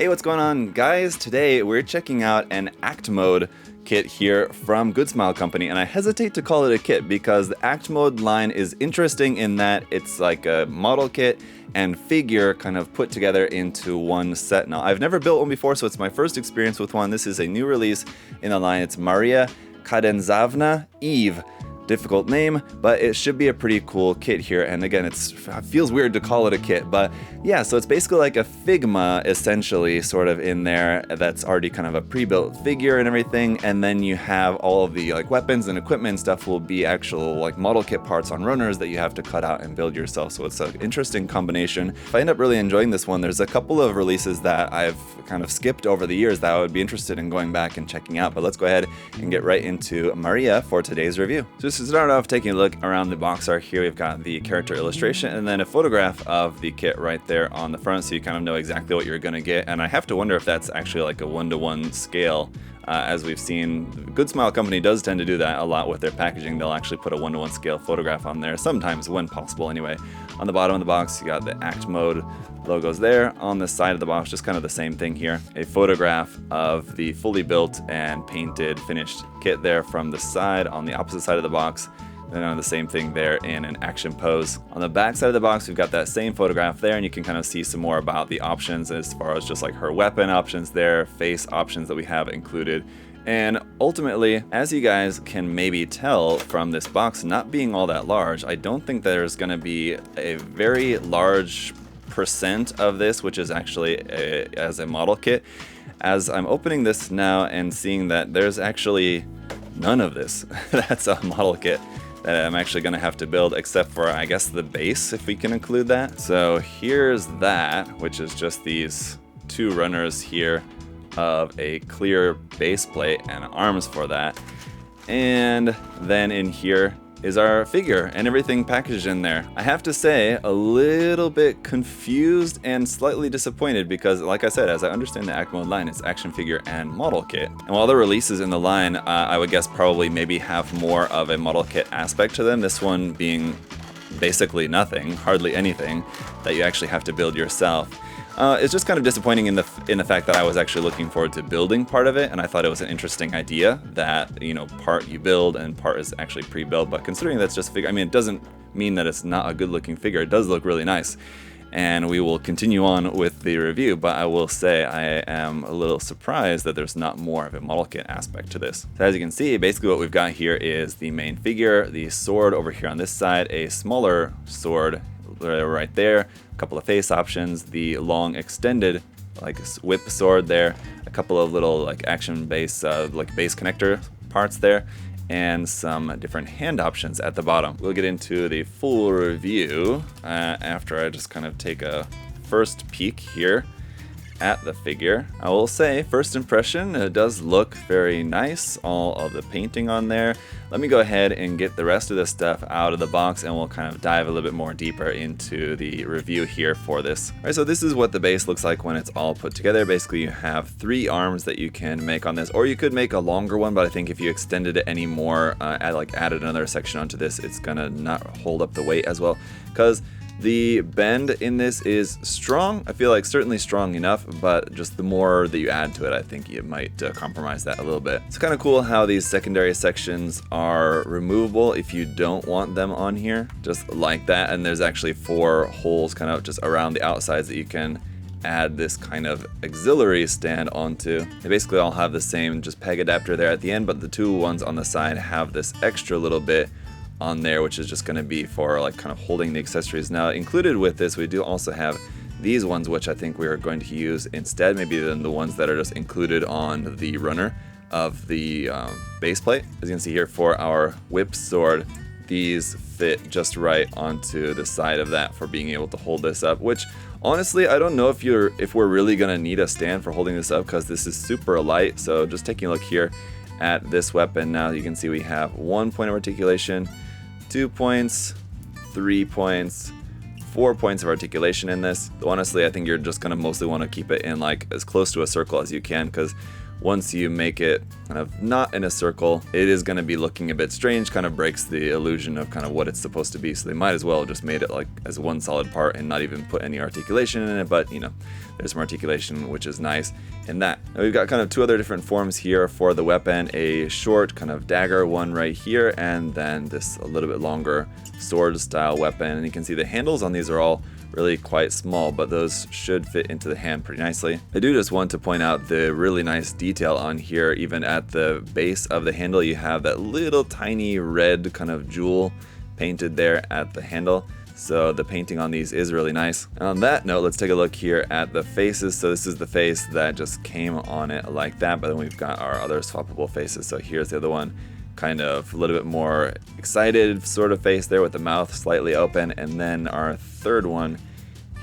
Hey, what's going on, guys? Today we're checking out an Act Mode kit here from Good Smile Company, and I hesitate to call it a kit because the Act Mode line is interesting in that it's like a model kit and figure kind of put together into one set. Now, I've never built one before, so it's my first experience with one. This is a new release in the line. It's Maria Cadenzavna Eve. Difficult name, but it should be a pretty cool kit here. And again, it feels weird to call it a kit, but yeah, so it's basically like a Figma essentially sort of in there that's already kind of a pre-built figure and everything, and then you have all of the like weapons and equipment and stuff will be actual like model kit parts on runners that you have to cut out and build yourself. So it's an interesting combination. If I end up really enjoying this one, there's a couple of releases that I've kind of skipped over the years that I would be interested in going back and checking out, but let's go ahead and get right into Maria for today's review. So to start off, taking a look around the box art here, we've got the character illustration and then a photograph of the kit right there on the front, so you kind of know exactly what you're going to get. And I have to wonder if that's actually like a 1-to-1 scale. As we've seen, Good Smile Company does tend to do that a lot with their packaging. They'll actually put a 1-to-1 scale photograph on there, sometimes when possible anyway. On the bottom of the box, you got the Act Mode logos there. On the side of the box, just kind of the same thing here. A photograph of the fully built and painted finished kit there from the side on the opposite side of the box. And on the same thing there in an action pose. On the back side of the box, we've got that same photograph there, and you can kind of see some more about the options as far as just like her weapon options there, face options that we have included. And ultimately, as you guys can maybe tell from this box not being all that large, I don't think there's going to be a very large percent of this, which is actually as a model kit. As I'm opening this now and seeing that there's actually none of this that's a model kit that I'm actually going to have to build, except for, I guess, the base, if we can include that. So here's that, which is just these two runners here of a clear base plate and arms for that. And then in here is our figure and everything packaged in there. I have to say, a little bit confused and slightly disappointed because, like I said, as I understand the Act Mode line, it's action figure and model kit. And while the releases in the line, I would guess probably maybe have more of a model kit aspect to them, this one being basically nothing, hardly anything, that you actually have to build yourself. It's just kind of disappointing in the fact that I was actually looking forward to building part of it, and I thought it was an interesting idea that, you know, part you build and part is actually pre-built. But considering that's just figure, I mean, it doesn't mean that it's not a good-looking figure. It does look really nice, and we will continue on with the review. But I will say I am a little surprised that there's not more of a model kit aspect to this. So as you can see, basically what we've got here is the main figure, the sword over here on this side, a smaller sword right there, a couple of face options, the long extended like whip sword there, a couple of little like action base like base connector parts there, and some different hand options at the bottom. We'll get into the full review after I just kind of take a first peek here at the figure. I will say, first impression, it does look very nice, all of the painting on there. Let me go ahead and get the rest of this stuff out of the box and we'll kind of dive a little bit more deeper into the review here for this. All right, so this is what the base looks like when it's all put together. Basically, you have 3 arms that you can make on this, or you could make a longer one, but I think if you extended it any more, added another section onto this, it's gonna not hold up the weight as well, because the bend in this is strong. I feel like certainly strong enough, but just the more that you add to it, I think it might compromise that a little bit. It's kind of cool how these secondary sections are removable if you don't want them on here, just like that. And there's actually 4 holes kind of just around the outsides that you can add this kind of auxiliary stand onto. They basically all have the same just peg adapter there at the end, but the 2 ones on the side have this extra little bit on there, which is just going to be for like kind of holding the accessories. Now included with this, we do also have these ones, which I think we are going to use instead, maybe than the ones that are just included on the runner of the base plate. As you can see here for our whip sword, these fit just right onto the side of that for being able to hold this up, which honestly, I don't know if we're really going to need a stand for holding this up because this is super light. So just taking a look here at this weapon now, you can see we have 1 point of articulation, 2 points, 3 points, 4 points of articulation in this. Honestly, I think you're just gonna mostly want to keep it in like as close to a circle as you can, because once you make it kind of not in a circle, it is going to be looking a bit strange, kind of breaks the illusion of kind of what it's supposed to be. So they might as well have just made it like as one solid part and not even put any articulation in it, but you know, there's some articulation, which is nice in that. Now we've got kind of two other different forms here for the weapon, a short kind of dagger one right here, and then this a little bit longer sword style weapon. And you can see the handles on these are all really quite small, but those should fit into the hand pretty nicely. I do just want to point out the really nice detail on here. Even at the base of the handle, you have that little tiny red kind of jewel painted there at the handle. So the painting on these is really nice. And on that note, let's take a look here at the faces. So this is the face that just came on it like that, but then we've got our other swappable faces. So here's the other one, kind of a little bit more excited sort of face there with the mouth slightly open. And then our third one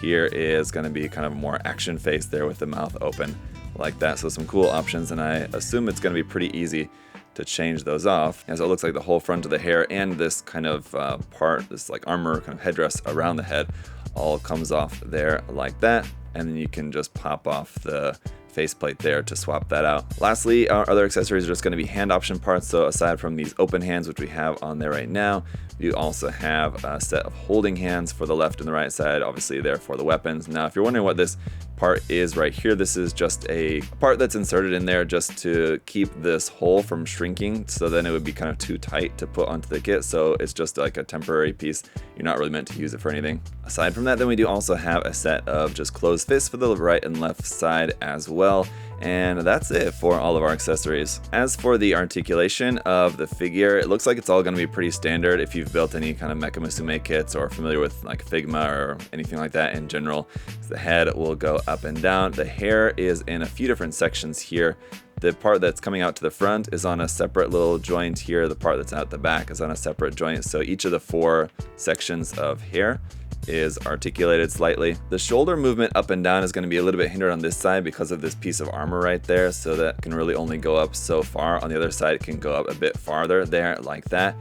here is going to be kind of a more action face there with the mouth open like that. So some cool options, and I assume it's going to be pretty easy to change those off, as it looks like the whole front of the hair and this kind of part, this like armor kind of headdress around the head, all comes off there like that. And then you can just pop off the faceplate there to swap that out. Lastly, our other accessories are just going to be hand option parts. So aside from these open hands, which we have on there right now, you also have a set of holding hands for the left and the right side, obviously there for the weapons. Now, if you're wondering what this part is right here, this is just a part that's inserted in there just to keep this hole from shrinking, so then it would be kind of too tight to put onto the kit. So it's just like a temporary piece. You're not really meant to use it for anything. Aside from that, then we do also have a set of just closed fists for the right and left side as well. And that's it for all of our accessories. As for the articulation of the figure, it looks like it's all going to be pretty standard. If you've built any kind of Mecha Musume kits or familiar with like Figma or anything like that in general, the head will go up and down. The hair is in a few different sections here. The part that's coming out to the front is on a separate little joint here. The part that's out the back is on a separate joint. So each of the 4 sections of hair is articulated slightly. The shoulder movement up and down is going to be a little bit hindered on this side because of this piece of armor right there, so that can really only go up so far. On the other side, it can go up a bit farther there like that.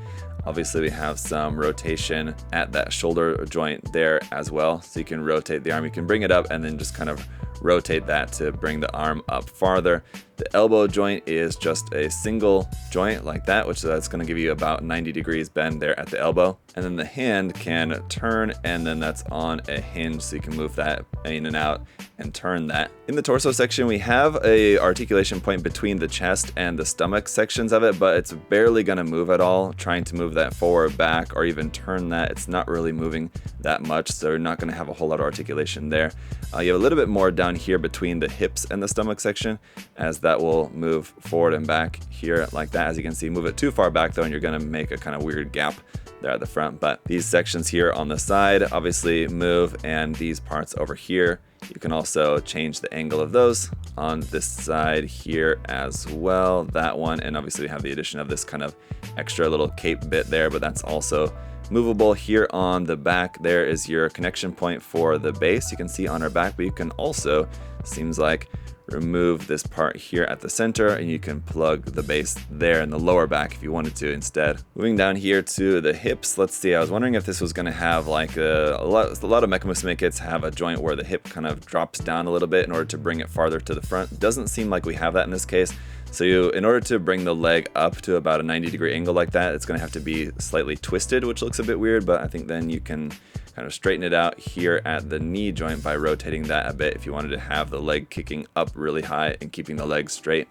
Obviously, we have some rotation at that shoulder joint there as well, so you can rotate the arm. You can bring it up and then just kind of rotate that to bring the arm up farther. The elbow joint is just a single joint like that, which that's going to give you about 90 degrees bend there at the elbow. And then the hand can turn, and then that's on a hinge, so you can move that in and out and turn that. In the torso section, we have a articulation point between the chest and the stomach sections of it, but it's barely going to move at all. Trying to move that forward, back, or even turn that, it's not really moving that much, so you're not going to have a whole lot of articulation there. You have a little bit more down here between the hips and the stomach section, as that will move forward and back here like that. As you can see, move it too far back though, and you're going to make a kind of weird gap there at the front. But these sections here on the side obviously move, and these parts over here, you can also change the angle of those on this side here as well, that one. And obviously we have the addition of this kind of extra little cape bit there, but that's also movable. Here on the back, there is your connection point for the base. You can see on our back, but you can also, seems like, remove this part here at the center, and you can plug the base there in the lower back if you wanted to instead. Moving down here to the hips, let's see, I was wondering if this was going to have like a lot of Mecha Musume kits have a joint where the hip kind of drops down a little bit in order to bring it farther to the front. Doesn't seem like we have that in this case. So in order to bring the leg up to about a 90-degree angle like that, it's going to have to be slightly twisted, which looks a bit weird, but I think then you can kind of straighten it out here at the knee joint by rotating that a bit if you wanted to have the leg kicking up really high and keeping the leg straight.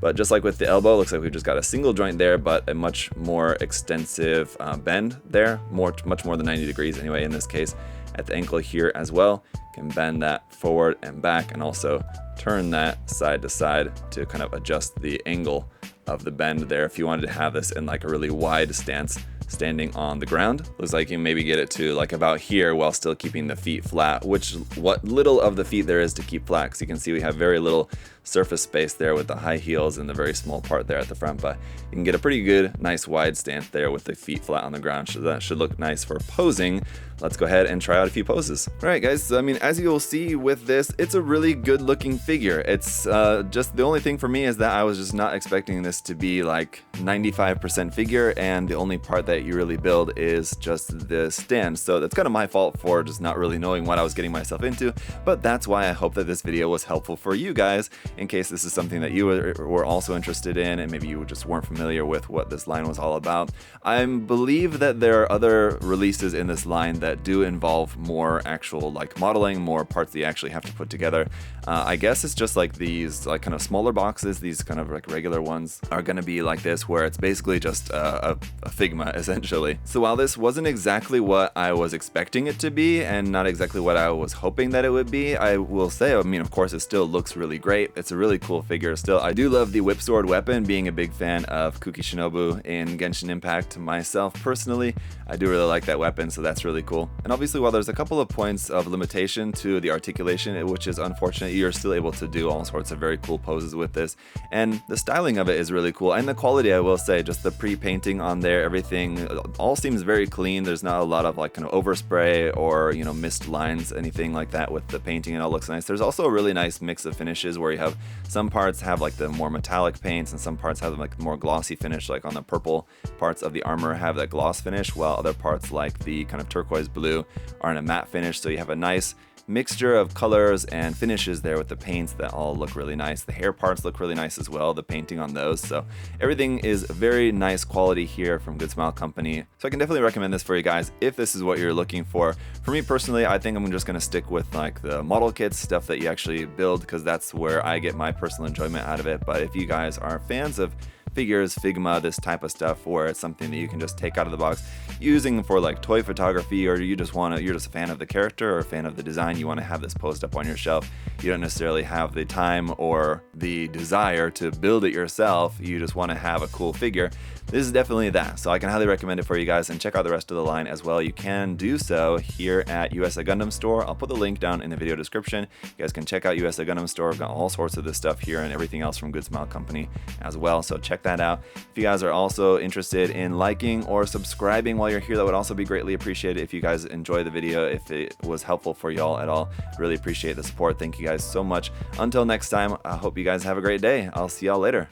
But just like with the elbow, looks like we've just got a single joint there, but a much more extensive bend there, much more than 90 degrees anyway in this case. At the ankle here as well, can bend that forward and back, and also turn that side to side to kind of adjust the angle of the bend there if you wanted to have this in like a really wide stance standing on the ground. Looks like you maybe get it to like about here while still keeping the feet flat, which what little of the feet there is to keep flat, because you can see we have very little surface space there with the high heels and the very small part there at the front, but you can get a pretty good, nice wide stance there with the feet flat on the ground, so that should look nice for posing. Let's go ahead and try out a few poses. All right, guys, so, I mean, as you will see with this, it's a really good looking figure. It's just the only thing for me is that I was just not expecting this to be like 95% figure, and the only part that you really build is just the stand. So that's kind of my fault for just not really knowing what I was getting myself into, but that's why I hope that this video was helpful for you guys in case this is something that you were also interested in and maybe you just weren't familiar with what this line was all about. I believe that there are other releases in this line that do involve more actual like modeling, more parts that you actually have to put together. I guess it's just like these like kind of smaller boxes, these kind of like regular ones are going to be like this, where it's basically just a Figma essentially. So while this wasn't exactly what I was expecting it to be and not exactly what I was hoping that it would be, I will say, I mean, of course it still looks really great. It's a really cool figure still. I do love the whip sword weapon, being a big fan of Kuki Shinobu in Genshin Impact myself personally. I do really like that weapon, so that's really cool. And obviously, while there's a couple of points of limitation to the articulation, which is unfortunate, you're still able to do all sorts of very cool poses with this. And the styling of it is really cool. And the quality, I will say, just the pre-painting on there, everything all seems very clean. There's not a lot of like kind of overspray or, you know, missed lines, anything like that with the painting. It all looks nice. There's also a really nice mix of finishes where you have some parts have like the more metallic paints and some parts have like more glossy finish, like on the purple parts of the armor have that gloss finish, while other parts like the kind of turquoise blue are in a matte finish. So you have a nice mixture of colors and finishes there with the paints that all look really nice. The hair parts look really nice as well, the painting on those. So everything is very nice quality here from Good Smile Company. So I can definitely recommend this for you guys if this is what you're looking for. For me personally, I think I'm just going to stick with like the model kits, stuff that you actually build, because that's where I get my personal enjoyment out of it. But if you guys are fans of figures, Figma, this type of stuff, where it's something that you can just take out of the box using for like toy photography, or you're just a fan of the character or a fan of the design, you want to have this posed up on your shelf. You don't necessarily have the time or the desire to build it yourself, you just want to have a cool figure. This is definitely that, so I can highly recommend it for you guys, and check out the rest of the line as well. You can do so here at USA Gundam Store. I'll put the link down in the video description. You guys can check out USA Gundam Store. I've got all sorts of this stuff here and everything else from Good Smile Company as well, so check that out. If you guys are also interested in liking or subscribing while you're here, that would also be greatly appreciated. If you guys enjoy the video, if it was helpful for y'all at all, really appreciate the support. Thank you guys so much. Until next time, I hope you guys have a great day. I'll see y'all later.